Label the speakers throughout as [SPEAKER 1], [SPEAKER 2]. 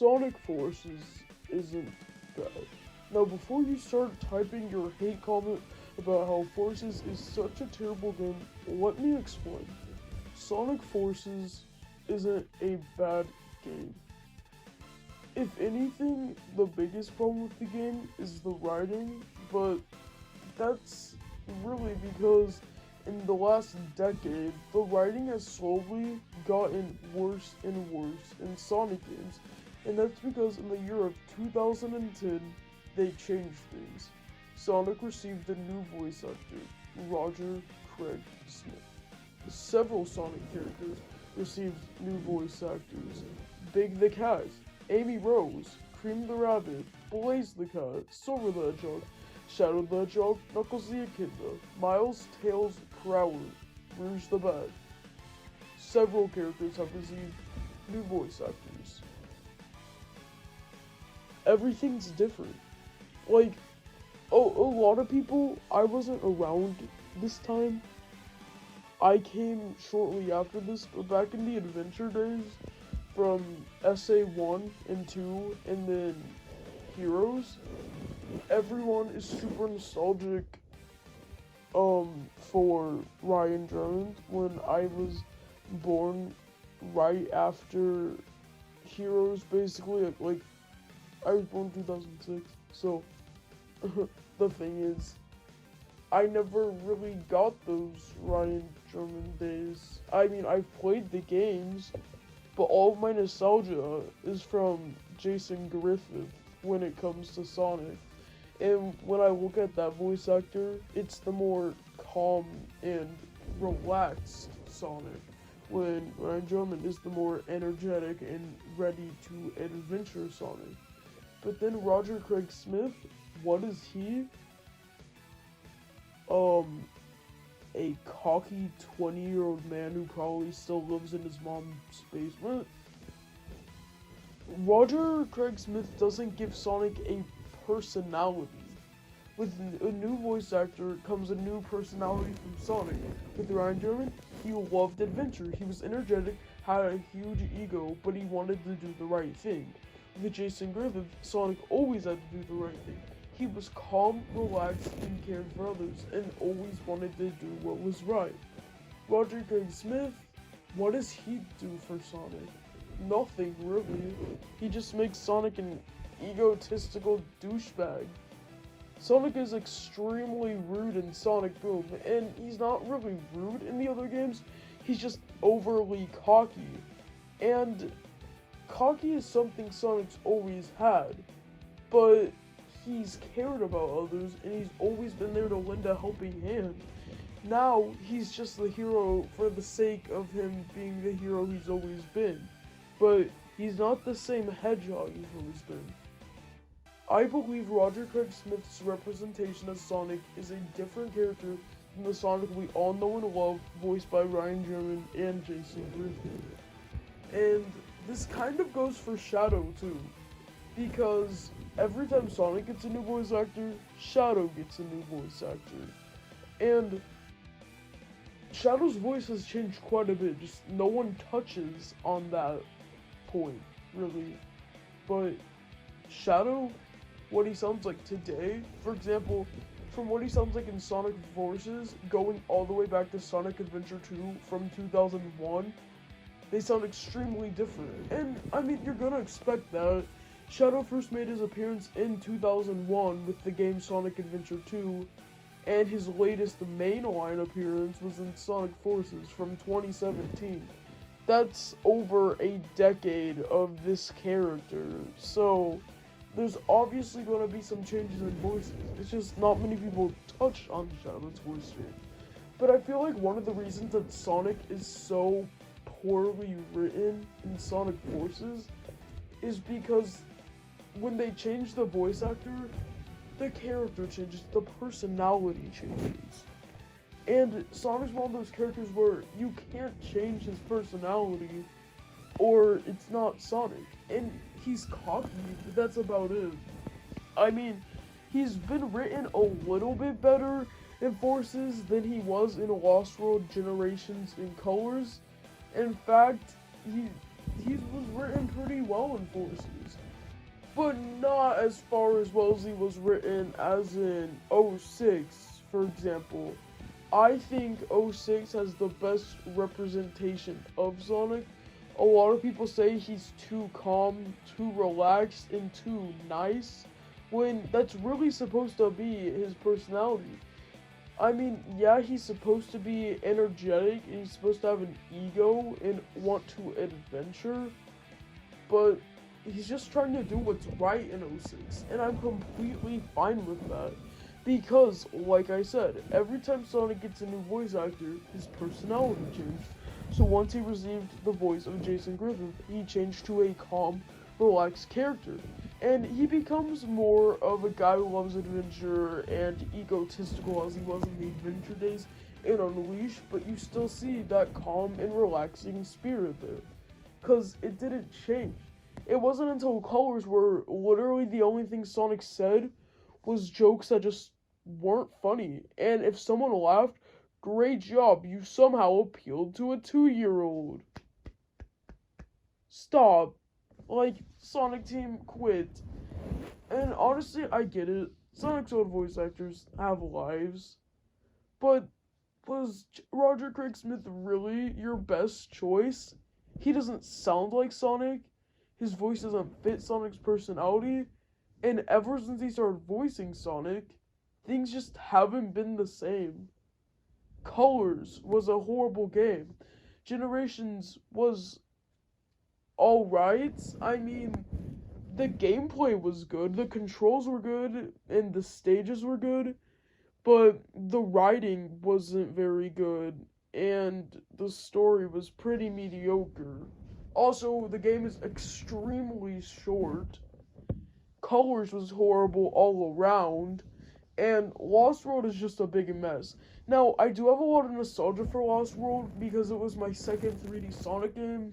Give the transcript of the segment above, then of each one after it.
[SPEAKER 1] Sonic Forces isn't bad. Now, before you start typing your hate comment about how Forces is such a terrible game, let me explain. Sonic Forces isn't a bad game. If anything, the biggest problem with the game is the writing, but that's really because in the last decade, the writing has slowly gotten worse and worse in Sonic games, and that's because in the year of 2010, they changed things. Sonic received a new voice actor, Roger Craig Smith. Several Sonic characters received new voice actors. Big the Cat, Amy Rose, Cream the Rabbit, Blaze the Cat, Silver the Hedgehog, Shadow the Hedgehog, Knuckles the Echidna, Miles, Tails, Prower, Rouge the Bat. Several characters have received new voice actors. Everything's different. Like, a lot of people, I wasn't around this time. I came shortly after this, but back in the adventure days, from SA1 and 2, and then Heroes, everyone is super nostalgic for Ryan Drummond when I was born right after Heroes, basically. Like I was born in 2006, so the thing is, I never really got those Ryan Drummond days. I mean, I've played the games, but all of my nostalgia is from Jason Griffith when it comes to Sonic. And when I look at that voice actor, it's the more calm and relaxed Sonic, when Ryan Drummond is the more energetic and ready to adventure Sonic. But then Roger Craig Smith, what is he? A cocky 20-year-old man who probably still lives in his mom's basement. Roger Craig Smith doesn't give Sonic a personality. With a new voice actor comes a new personality from Sonic. With Ryan Drummond, he loved adventure. He was energetic, had a huge ego, but he wanted to do the right thing. With Jason Griffith, Sonic always had to do the right thing. He was calm, relaxed, and cared for others, and always wanted to do what was right. Roger Craig Smith, what does he do for Sonic? Nothing, really. He just makes Sonic an egotistical douchebag. Sonic is extremely rude in Sonic Boom, and he's not really rude in the other games, he's just overly cocky. And cocky is something Sonic's always had, but he's cared about others, and he's always been there to lend a helping hand. Now, he's just the hero for the sake of him being the hero he's always been. But he's not the same hedgehog he's always been. I believe Roger Craig Smith's representation as Sonic is a different character than the Sonic we all know and love, voiced by Ryan Drummond and Jason Griffith. And this kind of goes for Shadow, too. Because every time Sonic gets a new voice actor, Shadow gets a new voice actor. And Shadow's voice has changed quite a bit, just no one touches on that point, really. But Shadow, what he sounds like today, for example, from what he sounds like in Sonic Forces, going all the way back to Sonic Adventure 2 from 2001, they sound extremely different. And, I mean, you're gonna expect that. Shadow first made his appearance in 2001 with the game Sonic Adventure 2, and his latest mainline appearance was in Sonic Forces from 2017. That's over a decade of this character, so there's obviously going to be some changes in voices. It's just not many people touch on Shadow's voice here. But I feel like one of the reasons that Sonic is so poorly written in Sonic Forces is because when they change the voice actor, the character changes, the personality changes. And Sonic's one of those characters where you can't change his personality or it's not Sonic. And he's cocky, but that's about it. I mean, he's been written a little bit better in Forces than he was in Lost World Generations in Colors. In fact, he was written pretty well in Forces, but not as far as well as he was written as in '06, for example. I think '06 has the best representation of Sonic. A lot of people say he's too calm, too relaxed, and too nice, when that's really supposed to be his personality. I mean, yeah, he's supposed to be energetic, and he's supposed to have an ego and want to adventure, but he's just trying to do what's right in '06, and I'm completely fine with that. Because, like I said, every time Sonic gets a new voice actor, his personality changed. So once he received the voice of Jason Griffith, he changed to a calm, relaxed character. And he becomes more of a guy who loves adventure and egotistical as he was in the Adventure days in Unleashed, but you still see that calm and relaxing spirit there. Because it didn't change. It wasn't until Colors where literally the only thing Sonic said was jokes that just weren't funny. And if someone laughed, great job, you somehow appealed to a 2-year-old. Stop. Like, Sonic Team, quit. And honestly, I get it. Sonic's old voice actors have lives. But was Roger Craig Smith really your best choice? He doesn't sound like Sonic. His voice doesn't fit Sonic's personality. And ever since he started voicing Sonic, things just haven't been the same. Colors was a horrible game. Generations was alright. I mean, the gameplay was good, the controls were good, and the stages were good, but the writing wasn't very good, and the story was pretty mediocre. Also, the game is extremely short. Colors was horrible all around, and Lost World is just a big mess. Now, I do have a lot of nostalgia for Lost World because it was my second 3D Sonic game.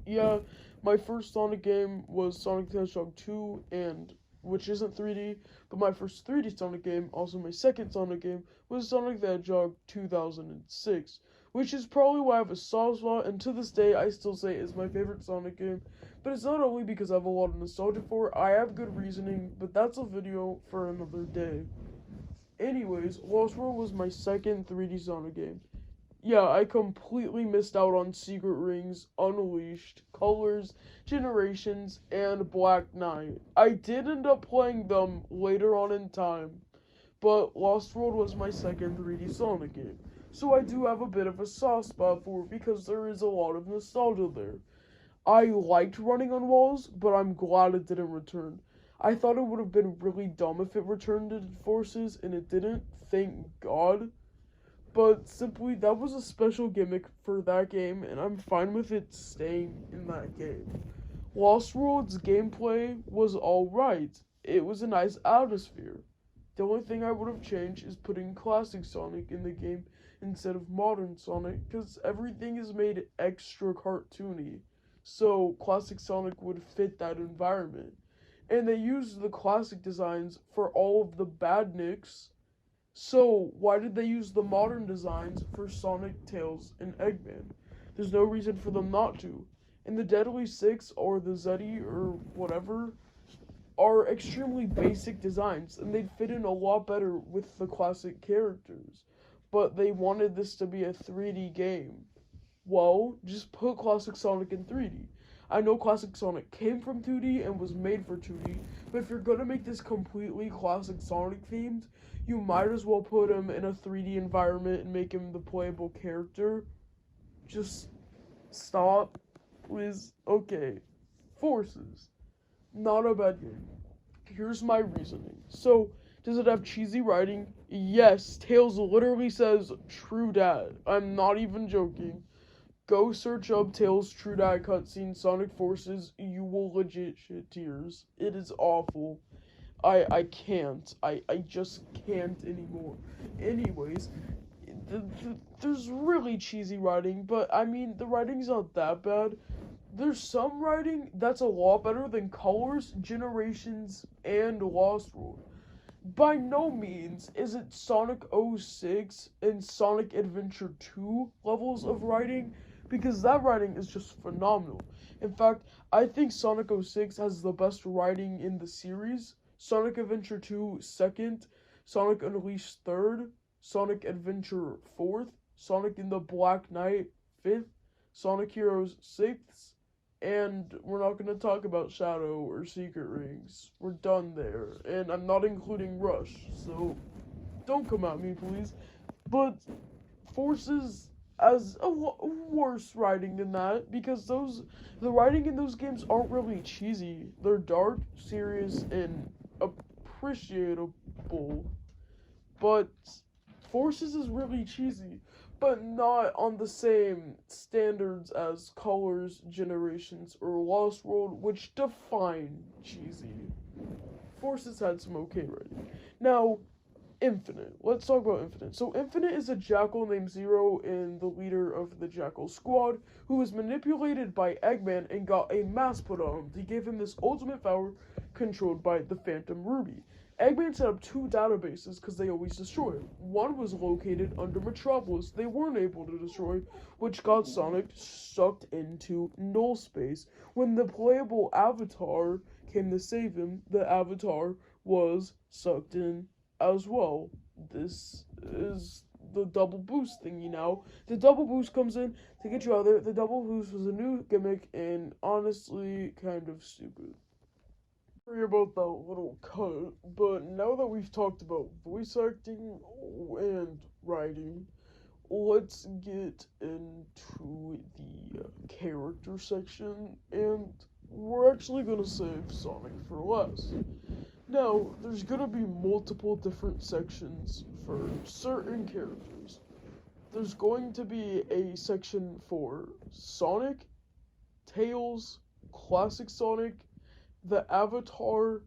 [SPEAKER 1] Yeah, my first Sonic game was Sonic the Hedgehog 2, and which isn't 3D, but my first 3D Sonic game, also my second Sonic game, was Sonic the Hedgehog 2006, which is probably why I have a soft spot, and to this day I still say it's my favorite Sonic game. But it's not only because I have a lot of nostalgia for it, I have good reasoning, but that's a video for another day. Anyways, Lost World was my second 3D Sonic game. Yeah, I completely missed out on Secret Rings, Unleashed, Colors, Generations, and Black Knight. I did end up playing them later on in time, but Lost World was my second 3D Sonic game. So I do have a bit of a soft spot for it because there is a lot of nostalgia there. I liked running on walls, but I'm glad it didn't return. I thought it would have been really dumb if it returned to Forces, and it didn't, thank God. But simply, that was a special gimmick for that game, and I'm fine with it staying in that game. Lost World's gameplay was alright. It was a nice atmosphere. The only thing I would have changed is putting Classic Sonic in the game instead of Modern Sonic, because everything is made extra cartoony. So Classic Sonic would fit that environment. And they used the classic designs for all of the badniks. So why did they use the modern designs for Sonic, Tails, and Eggman? There's no reason for them not to. And the Deadly Six, or the Zeddy, or whatever, are extremely basic designs, and they'd fit in a lot better with the classic characters. But they wanted this to be a 3D game. Well, just put Classic Sonic in 3D. I know Classic Sonic came from 2D and was made for 2D, but if you're gonna make this completely Classic Sonic themed, you might as well put him in a 3D environment and make him the playable character. Just stop, please. Okay. Forces. Not a bad game. Here's my reasoning. So, does it have cheesy writing? Yes. Tails literally says, "True Dad." I'm not even joking. Go search up Tails' True Dad cutscene Sonic Forces. You will legit shit tears. It is awful. I can't. I just can't anymore. Anyways, there's really cheesy writing, but I mean, the writing's not that bad. There's some writing that's a lot better than Colors, Generations, and Lost World. By no means is it Sonic '06 and Sonic Adventure 2 levels of writing, because that writing is just phenomenal. In fact, I think Sonic 06 has the best writing in the series. Sonic Adventure 2 second, Sonic Unleashed third, Sonic Adventure fourth, Sonic in the Black Knight fifth, Sonic Heroes sixth, and we're not going to talk about Shadow or Secret Rings. We're done there. And I'm not including Rush, so don't come at me, please. But Forces as a worse writing than that, because the writing in those games aren't really cheesy. They're dark, serious, and appreciable. But Forces is really cheesy, but not on the same standards as Colors, Generations, or Lost World, which define cheesy. Forces had some okay writing. Now, Infinite. Let's talk about Infinite. So Infinite is a jackal named Zero and the leader of the Jackal Squad who was manipulated by Eggman and got a mask put on him to give him this ultimate power controlled by the Phantom Ruby. Eggman set up two databases because they always destroy it. One was located under Metropolis they weren't able to destroy, which got Sonic sucked into null space. When the playable avatar came to save him, the avatar was sucked in as well. This is the double boost thingy now. The double boost comes in to get you out there. The double boost was a new gimmick and honestly kind of stupid. Sorry about that little cut, but now that we've talked about voice acting and writing, let's get into the character section, and we're actually gonna save Sonic for last. Now, there's gonna be multiple different sections for certain characters. There's going to be a section for Sonic, Tails, Classic Sonic, the Avatar,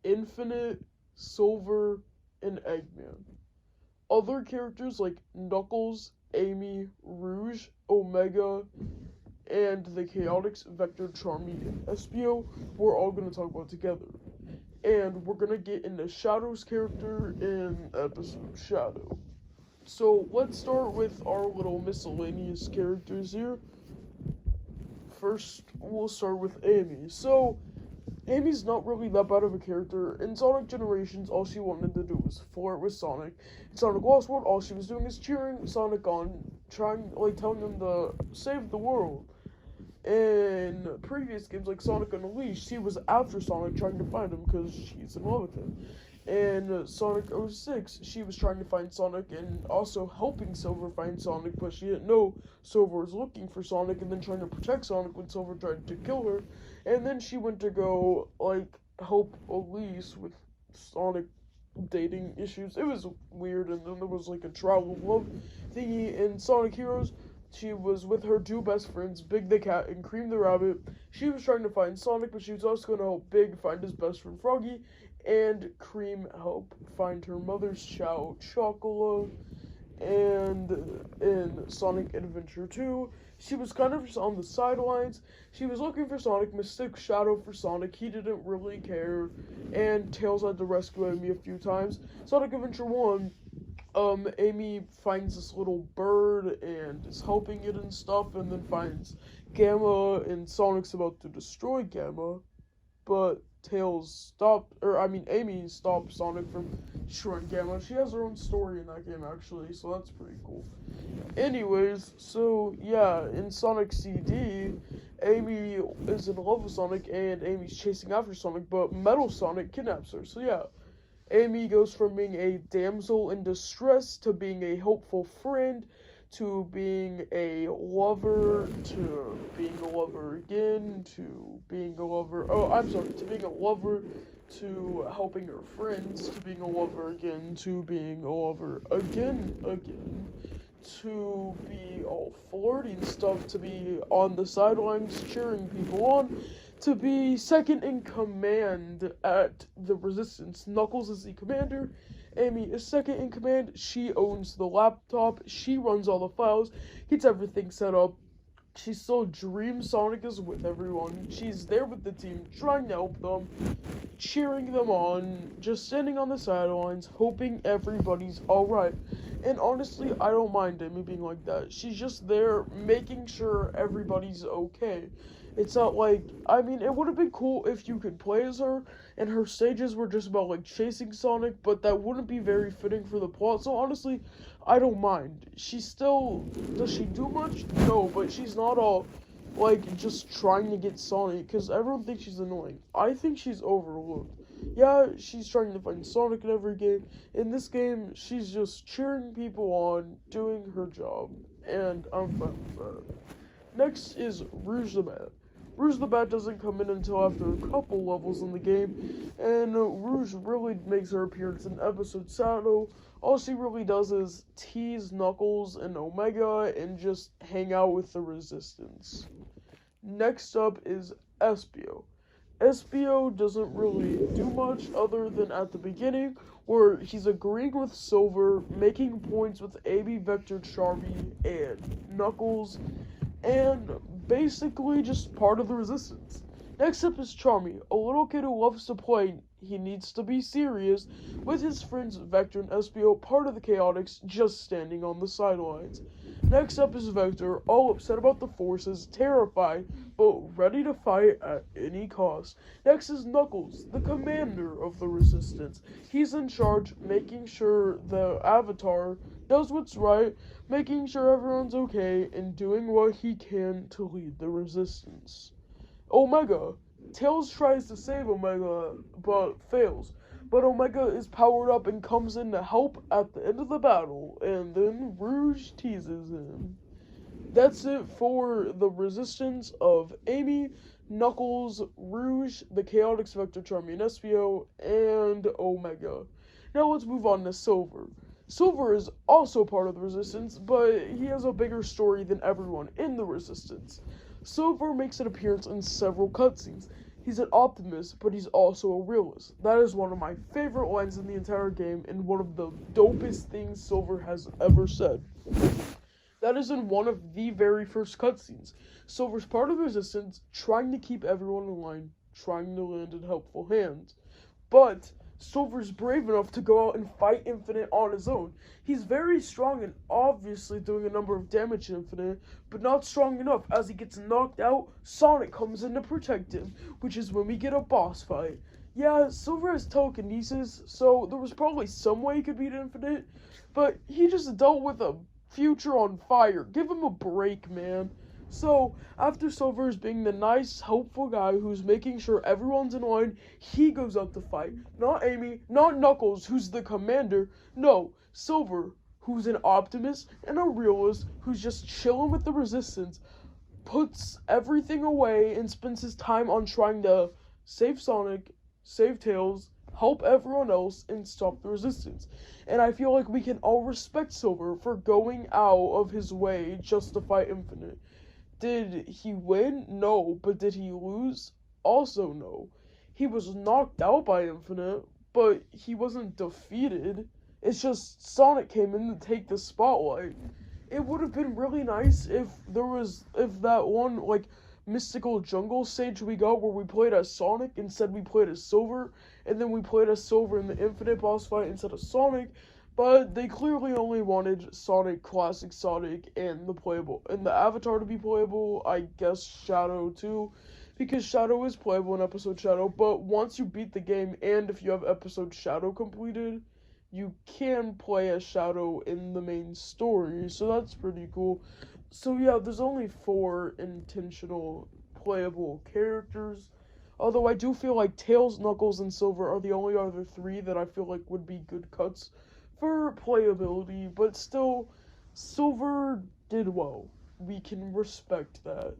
[SPEAKER 1] Infinite, Silver, and Eggman. Other characters like Knuckles, Amy, Rouge, Omega, and the Chaotix, Vector, Charmy, and Espio, we're all going to talk about together. And we're going to get into Shadow's character in episode Shadow. So let's start with our little miscellaneous characters here. First, we'll start with Amy. So, Amy's not really that bad of a character. In Sonic Generations, all she wanted to do was flirt with Sonic. In Sonic Lost World, all she was doing is cheering Sonic on, telling him to save the world. In previous games like Sonic Unleashed, she was after Sonic trying to find him because she's in love with him. In Sonic 06, she was trying to find Sonic and also helping Silver find Sonic, but she didn't know Silver was looking for Sonic and then trying to protect Sonic when Silver tried to kill her. And then she went to go, help Elise with Sonic dating issues. It was weird, and then there was, a travel love thingy in Sonic Heroes. She was with her two best friends, Big the Cat and Cream the Rabbit. She was trying to find Sonic, but she was also going to help Big find his best friend Froggy, and Cream help find her mother's child, Chocola. And in Sonic Adventure 2, she was kind of just on the sidelines. She was looking for Sonic, mistook Shadow for Sonic. He didn't really care, and Tails had to rescue Amy a few times. Sonic Adventure 1, Amy finds this little bird and is helping it and stuff, and then finds Gamma, and Sonic's about to destroy Gamma, but Amy stopped Sonic from destroying Gamma. She has her own story in that game, actually, so that's pretty cool. Anyways, so, yeah, in Sonic CD, Amy is in love with Sonic, and Amy's chasing after Sonic, but Metal Sonic kidnaps her, so yeah. Amy goes from being a damsel in distress to being a helpful friend to being a lover to being a lover again to being a lover. To being a lover to helping her friends to being a lover again to being a lover again to be all flirty and stuff, to be on the sidelines cheering people on, to be second in command at the Resistance. Knuckles is the commander, Amy is second in command, she owns the laptop, she runs all the files, gets everything set up. She still dreams Sonic is with everyone. She's there with the team, trying to help them, cheering them on, just standing on the sidelines, hoping everybody's alright. And honestly, I don't mind Amy being like that. She's just there making sure everybody's okay. It's not like, I mean, it would have been cool if you could play as her and her stages were just about like chasing Sonic, but that wouldn't be very fitting for the plot. So honestly, I don't mind. Does she do much? No, but she's not all like just trying to get Sonic because everyone thinks she's annoying. I think she's overlooked. Yeah, she's trying to find Sonic in every game. In this game, she's just cheering people on, doing her job, and I'm fine with that. Next is Rouge the Bat. Rouge the Bat doesn't come in until after a couple levels in the game, and Rouge really makes her appearance in Episode Shadow. All she really does is tease Knuckles and Omega and just hang out with the Resistance. Next up is Espio. Espio doesn't really do much other than at the beginning, where he's agreeing with Silver, making points with AB Vector, Charmy, and Knuckles, and basically just part of the Resistance. Next up is Charmy, a little kid who loves to play. He needs to be serious, with his friends Vector and Espio, part of the Chaotix, just standing on the sidelines. Next up is Vector, all upset about the forces, terrified, but ready to fight at any cost. Next is Knuckles, the commander of the Resistance. He's in charge, making sure the Avatar does what's right, making sure everyone's okay, and doing what he can to lead the Resistance. Omega. Tails tries to save Omega, but fails. But Omega is powered up and comes in to help at the end of the battle, and then Rouge teases him. That's it for the Resistance of Amy, Knuckles, Rouge, the Chaotix, Vector, Charmy, and Espio, and Omega. Now let's move on to Silver. Silver is also part of the Resistance, but he has a bigger story than everyone in the Resistance. Silver makes an appearance in several cutscenes. He's an optimist, but he's also a realist. That is one of my favorite lines in the entire game, and one of the dopest things Silver has ever said. That is in one of the very first cutscenes. Silver's part of the Resistance, trying to keep everyone in line, trying to land in helpful hands. But Silver's brave enough to go out and fight Infinite on his own. He's very strong and obviously doing a number of damage to Infinite, but not strong enough. As he gets knocked out, Sonic comes in to protect him, which is when we get a boss fight. Yeah, Silver has telekinesis, so there was probably some way he could beat Infinite, but he just dealt with a future on fire. Give him a break, man. So, after Silver's being the nice, helpful guy who's making sure everyone's in line, he goes out to fight. Not Amy, not Knuckles, who's the commander. No, Silver, who's an optimist and a realist, who's just chilling with the Resistance, puts everything away and spends his time on trying to save Sonic, save Tails, help everyone else, and stop the Resistance. And I feel like we can all respect Silver for going out of his way just to fight Infinite. Did he win? No. But did he lose? Also no. He was knocked out by Infinite, but he wasn't defeated. It's just Sonic came in to take the spotlight. It would have been really nice if that one, like, mystical jungle stage we got where we played as Sonic, instead we played as Silver, and then we played as Silver in the Infinite boss fight instead of Sonic. But they clearly only wanted Sonic, Classic Sonic, and the Avatar to be playable. I guess Shadow too, because Shadow is playable in Episode Shadow. But once you beat the game, and if you have Episode Shadow completed, you can play as Shadow in the main story. So that's pretty cool. So yeah, there's only 4 intentional playable characters. Although I do feel like Tails, Knuckles, and Silver are the only other 3 that I feel like would be good cuts for playability, but still, Silver did well. We can respect that.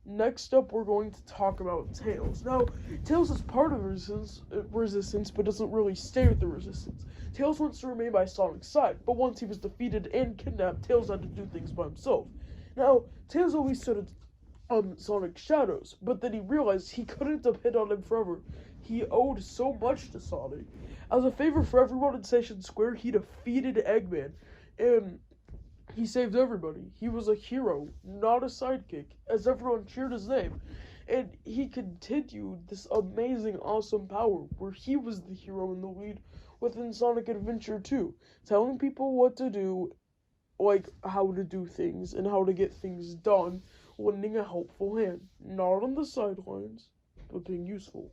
[SPEAKER 1] Next up, we're going to talk about Tails. Now, Tails is part of Resistance, but doesn't really stay with the Resistance. Tails wants to remain by Sonic's side, but once he was defeated and kidnapped, Tails had to do things by himself. Now, Tails always stood at Sonic's shadows, but then he realized he couldn't depend on him forever. He owed so much to Sonic. As a favor for everyone in Station Square, he defeated Eggman, and he saved everybody. He was a hero, not a sidekick, as everyone cheered his name. And he continued this amazing, awesome power, where he was the hero in the lead, within Sonic Adventure 2, telling people what to do, like how to do things and how to get things done, lending a helpful hand, not on the sidelines, but being useful.